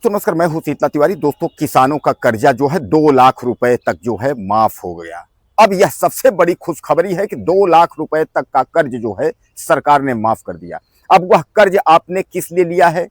दोस्तों नमस्कार, मैं हूं शीतला तिवारी। दोस्तों, किसानों का कर्जा जो है 2 लाख रुपए तक जो है माफ हो गया। अब यह सबसे बड़ी खुशखबरी है कि 2 लाख रुपए तक का कर्ज जो है सरकार ने माफ कर दिया। अब वह कर्ज आपने किस लिए लिया है,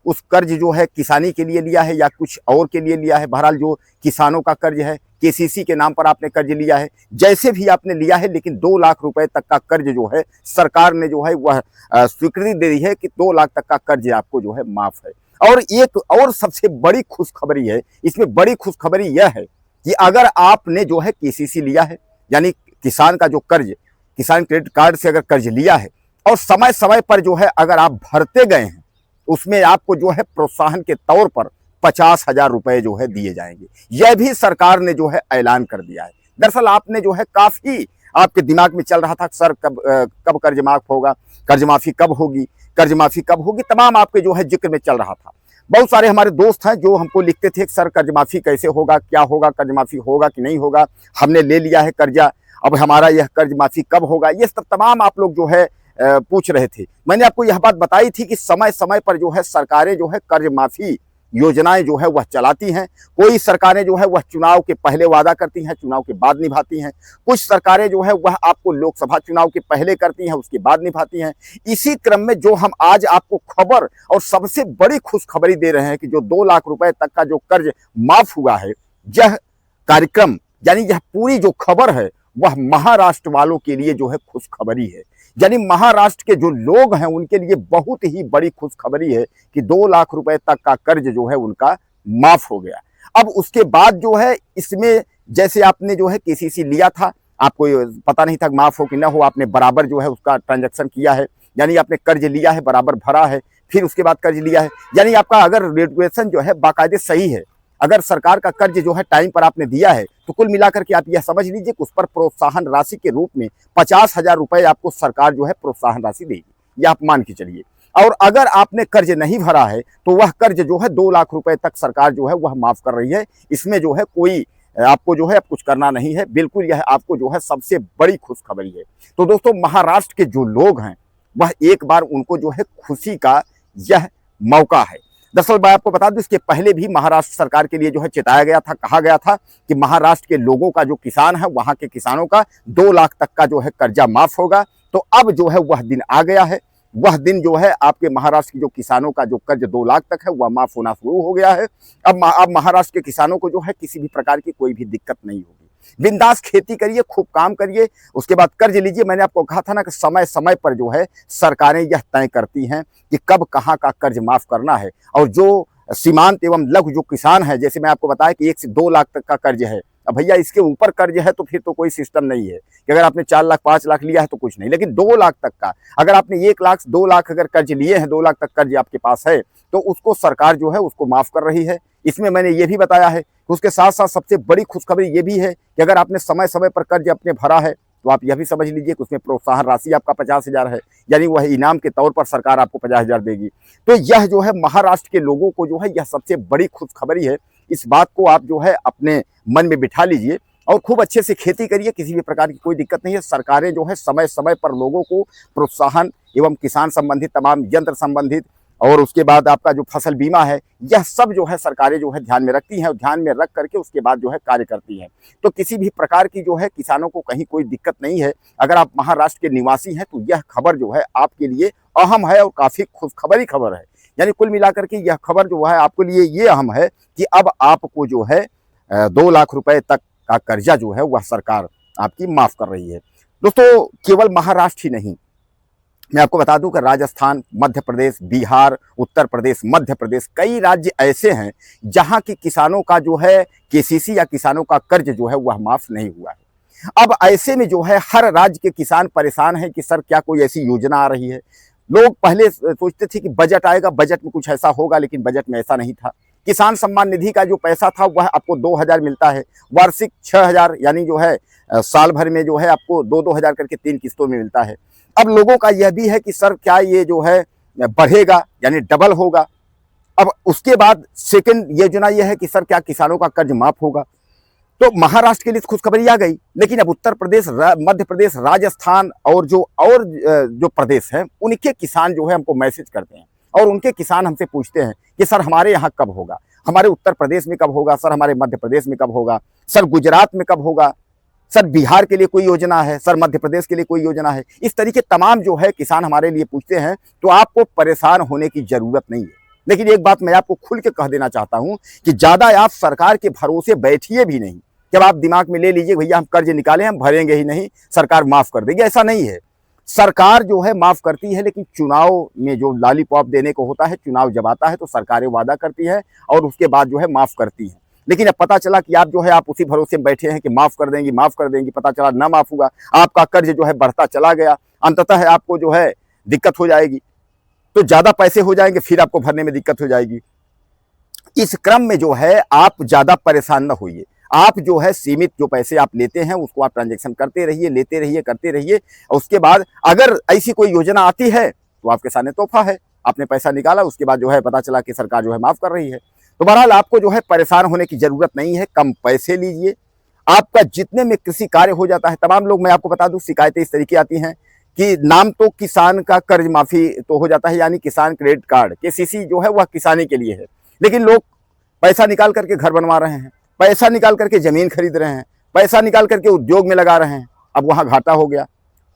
उस कर्ज जो है किसानी के लिए लिया है या कुछ और के लिए लिया है, बहरहाल जो किसानों का कर्ज है, केसीसी के नाम पर आपने कर्ज लिया है, जैसे भी आपने लिया है, लेकिन 2 लाख रुपए तक का कर्ज जो है सरकार ने जो है वह स्वीकृति दे दी है कि 2 लाख तक का कर्ज आपको जो है माफ है। और एक और सबसे बड़ी खुशखबरी है, इसमें बड़ी खुशखबरी यह है कि अगर आपने जो है केसीसी लिया है, यानी किसान का जो कर्ज, किसान क्रेडिट कार्ड से अगर कर्ज लिया है और समय समय पर जो है अगर आप भरते गए हैं, उसमें आपको जो है प्रोत्साहन के तौर पर 50,000 रुपए जो है दिए जाएंगे। यह भी सरकार ने जो है ऐलान कर दिया है। दरअसल आपने जो है काफी आपके दिमाग में चल रहा था, सर कब कर्ज माफ होगा, कर्ज माफी कब होगी, कर्ज माफी कब होगी, तमाम आपके जो है जिक्र में चल रहा था। बहुत सारे हमारे दोस्त हैं जो हमको लिखते थे सर कर्ज माफी कैसे होगा, क्या होगा, कर्ज माफी होगा कि नहीं होगा, हमने ले लिया है कर्जा, अब हमारा यह कर्ज माफी कब होगा, ये सब तमाम आप लोग जो है पूछ रहे थे। मैंने आपको यह बात बताई थी कि समय समय पर जो है सरकारें जो है कर्ज माफी योजनाएं जो है वह चलाती हैं। कोई सरकारें जो है वह चुनाव के पहले वादा करती हैं, चुनाव के बाद निभाती हैं। कुछ सरकारें जो है वह आपको लोकसभा चुनाव के पहले करती हैं, उसके बाद निभाती हैं। इसी क्रम में जो हम आज आपको खबर और सबसे बड़ी खुशखबरी दे रहे हैं कि जो 2 लाख रुपए तक का जो कर्ज माफ हुआ है, यह कार्यक्रम यानी यह पूरी जो खबर है वह महाराष्ट्र वालों के लिए जो है खुशखबरी है। यानी महाराष्ट्र के जो लोग हैं उनके लिए बहुत ही बड़ी खुशखबरी है कि 2 लाख रुपए तक का कर्ज जो है उनका माफ हो गया। अब उसके बाद जो है इसमें जैसे आपने जो है केसीसी लिया था, आपको पता नहीं था माफ हो कि ना हो, आपने बराबर जो है उसका ट्रांजैक्शन किया है, यानी आपने कर्ज लिया है, बराबर भरा है, फिर उसके बाद कर्ज लिया है, यानी आपका अगर रेगुलेशन जो है बाकायदे सही है, अगर सरकार का कर्ज जो है टाइम पर आपने दिया है, तो कुल मिलाकर के आप यह समझ लीजिए कि उस पर प्रोत्साहन राशि के रूप में 50,000 रुपए आपको सरकार जो है प्रोत्साहन राशि देगी, यह आप मान के चलिए। और अगर आपने कर्ज नहीं भरा है तो वह कर्ज जो है 2 लाख रुपए तक सरकार जो है वह माफ कर रही है। इसमें जो है कोई आपको जो है कुछ करना नहीं है, बिल्कुल यह आपको जो है सबसे बड़ी खुशखबरी है। तो दोस्तों, महाराष्ट्र के जो लोग हैं वह एक बार उनको जो है खुशी का यह मौका है। दरअसल मैं आपको बता दूं, इसके पहले भी महाराष्ट्र सरकार के लिए जो है चिताया गया था, कहा गया था कि महाराष्ट्र के लोगों का जो किसान है, वहां के किसानों का 2 लाख तक का जो है कर्जा माफ होगा। तो अब जो है वह दिन आ गया है, वह दिन जो है आपके महाराष्ट्र के जो किसानों का जो कर्ज 2 लाख तक है वह माफ होना शुरू हो गया है। अब महाराष्ट्र के किसानों को जो है किसी भी प्रकार की कोई भी दिक्कत नहीं होगी। बिंदास खेती करिए, खूब काम करिए, उसके बाद कर्ज लीजिए। मैंने आपको कहा था ना कि समय समय पर जो है सरकारें यह तय करती हैं कि कब कहाँ का कर्ज माफ करना है। और जो सीमांत एवं लघु जो किसान है, जैसे मैं आपको बताया कि 1 से 2 लाख तक का कर्ज है, अब भैया इसके ऊपर कर्ज है तो फिर तो कोई सिस्टम नहीं है कि अगर आपने 4 लाख 5 लाख लिया है तो कुछ नहीं, लेकिन 2 लाख तक का, अगर आपने 1 लाख 2 लाख अगर कर्ज लिए हैं, 2 लाख तक कर्ज आपके पास है, तो उसको सरकार जो है उसको माफ कर रही है। इसमें मैंने ये भी बताया है कि उसके साथ साथ सबसे बड़ी खुशखबरी ये भी है कि अगर आपने समय समय पर कर्ज अपने भरा है तो आप यह भी समझ लीजिए कि उसमें प्रोत्साहन राशि आपका 50,000 है, यानी वह इनाम के तौर पर सरकार आपको 50,000 देगी। तो यह जो है महाराष्ट्र के लोगों को जो है यह सबसे बड़ी खुशखबरी है। इस बात को आप जो है अपने मन में बिठा लीजिए और खूब अच्छे से खेती करिए, किसी भी प्रकार की कोई दिक्कत नहीं है। सरकारें जो है समय समय पर लोगों को प्रोत्साहन एवं किसान संबंधित तमाम यंत्र संबंधित और उसके बाद आपका जो फसल बीमा है, यह सब जो है सरकारें जो है ध्यान में रखती हैं और ध्यान में रख करके उसके बाद जो है कार्य करती हैं। तो किसी भी प्रकार की जो है किसानों को कहीं कोई दिक्कत नहीं है। अगर आप महाराष्ट्र के निवासी हैं तो यह खबर जो है आपके लिए अहम है और काफ़ी खुशखबरी खबर है। यानी कुल मिलाकर के यह खबर जो है आपके लिए ये अहम है कि अब आपको जो है 2 लाख रुपए तक का कर्जा जो है वह सरकार आपकी माफ़ कर रही है। दोस्तों, केवल महाराष्ट्र ही नहीं, मैं आपको बता दूं कि राजस्थान, मध्य प्रदेश, बिहार, उत्तर प्रदेश, मध्य प्रदेश, कई राज्य ऐसे हैं जहां की किसानों का जो है केसीसी या किसानों का कर्ज जो है वह माफ नहीं हुआ है। अब ऐसे में जो है हर राज्य के किसान परेशान हैं कि सर क्या कोई ऐसी योजना आ रही है। लोग पहले सोचते थे कि बजट आएगा, बजट में कुछ ऐसा होगा, लेकिन बजट में ऐसा नहीं था। किसान सम्मान निधि का जो पैसा था वह आपको 2,000 मिलता है, वार्षिक 6,000, यानी जो है साल भर में जो है आपको 2-2 हज़ार करके 3 किस्तों में मिलता है। अब लोगों का यह भी है कि सर क्या ये जो है बढ़ेगा, यानी डबल होगा। अब उसके बाद सेकंड योजना यह है कि सर क्या किसानों का कर्ज माफ होगा। तो महाराष्ट्र के लिए खुशखबरी आ गई, लेकिन अब उत्तर प्रदेश, मध्य प्रदेश, राजस्थान और जो प्रदेश हैं उनके किसान जो है हमको मैसेज करते हैं और उनके किसान हमसे पूछते हैं कि सर हमारे यहाँ कब होगा, हमारे उत्तर प्रदेश में कब होगा, सर हमारे मध्य प्रदेश में कब होगा, सर गुजरात में कब होगा, सर बिहार के लिए कोई योजना है, सर मध्य प्रदेश के लिए कोई योजना है। इस तरीके तमाम जो है किसान हमारे लिए पूछते हैं। तो आपको परेशान होने की जरूरत नहीं है। लेकिन एक बात मैं आपको खुल के कह देना चाहता हूं कि ज्यादा आप सरकार के भरोसे बैठिए भी नहीं। जब आप दिमाग में ले लीजिए भैया हम कर्ज निकाले, हम भरेंगे ही नहीं, सरकार माफ कर देगी, ऐसा नहीं है। सरकार जो है माफ करती है, लेकिन चुनाव में जो लॉलीपॉप देने को होता है, चुनाव जब आता है तो सरकारें वादा करती है और उसके बाद जो है माफ करती है। लेकिन अब पता चला कि आप जो है आप उसी भरोसे में बैठे हैं कि माफ कर देंगी, माफ कर देंगी, पता चला ना माफ हुआ, आपका कर्ज जो है बढ़ता चला गया, अंततः आपको जो है दिक्कत हो जाएगी, तो ज्यादा पैसे हो जाएंगे, फिर आपको भरने में दिक्कत हो जाएगी। इस क्रम में जो है आप ज्यादा परेशान न होइए। आप जो है सीमित जो पैसे आप लेते हैं उसको आप ट्रांजैक्शन करते रहिए, लेते रहिए, करते रहिए। और उसके बाद अगर ऐसी कोई योजना आती है तो आपके सामने तोहफा है, आपने पैसा निकाला, उसके बाद जो है पता चला कि सरकार जो है माफ कर रही है। तो बहरहाल आपको जो है परेशान होने की जरूरत नहीं है। कम पैसे लीजिए, आपका जितने में कृषि कार्य हो जाता है। तमाम लोग, मैं आपको बता दूं, शिकायतें इस तरीके आती हैं कि नाम तो किसान का कर्ज माफी तो हो जाता है, यानी किसान क्रेडिट कार्ड केसीसी जो है वह किसानी के लिए है, लेकिन लोग पैसा निकाल करके घर बनवा रहे हैं, पैसा निकाल करके जमीन खरीद रहे हैं, पैसा निकाल करके उद्योग में लगा रहे हैं। अब वहां घाटा हो गया,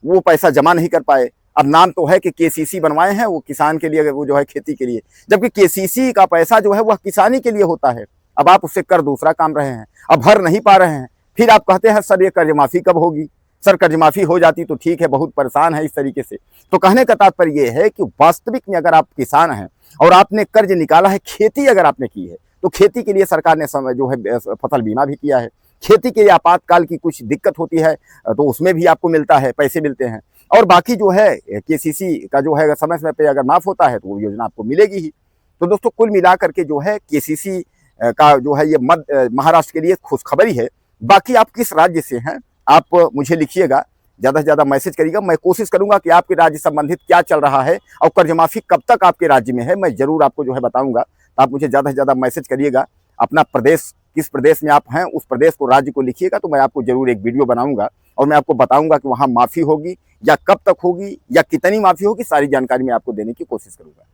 वो पैसा जमा नहीं कर पाए। अब नाम तो है कि केसीसी बनवाए हैं, वो किसान के लिए, वो जो है खेती के लिए, जबकि केसीसी का पैसा जो है वह किसानी के लिए होता है। अब आप उससे कर दूसरा काम रहे हैं, अब भर नहीं पा रहे हैं, फिर आप कहते हैं सर ये कर्ज माफी कब होगी। सर कर्ज माफी हो जाती तो ठीक है, बहुत परेशान है इस तरीके से। तो कहने का तात्पर्य ये है कि वास्तविक में अगर आप किसान हैं और आपने कर्ज निकाला है, खेती अगर आपने की है, तो खेती के लिए सरकार ने जो है फसल बीमा भी किया है। खेती के लिए आपातकाल की कुछ दिक्कत होती है तो उसमें भी आपको मिलता है, पैसे मिलते हैं। और बाकी जो है केसीसी का जो है समय समय पे अगर माफ होता है तो वो योजना आपको मिलेगी ही। तो दोस्तों कुल मिलाकर के जो है केसीसी का जो है ये महाराष्ट्र के लिए खुशखबरी है। बाकी आप किस राज्य से हैं आप मुझे लिखिएगा, ज़्यादा से ज़्यादा मैसेज करिएगा। मैं कोशिश करूंगा कि आपके राज्य संबंधित क्या चल रहा है और कर्ज माफी कब तक आपके राज्य में है, मैं जरूर आपको जो है बताऊंगा। तो आप मुझे ज़्यादा से ज़्यादा मैसेज करिएगा, अपना प्रदेश, किस प्रदेश में आप हैं उस प्रदेश को, राज्य को लिखिएगा, तो मैं आपको जरूर एक वीडियो बनाऊंगा और मैं आपको बताऊंगा कि वहाँ माफ़ी होगी या कब तक होगी या कितनी माफ़ी होगी, सारी जानकारी मैं आपको देने की कोशिश करूंगा।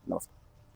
नमस्कार।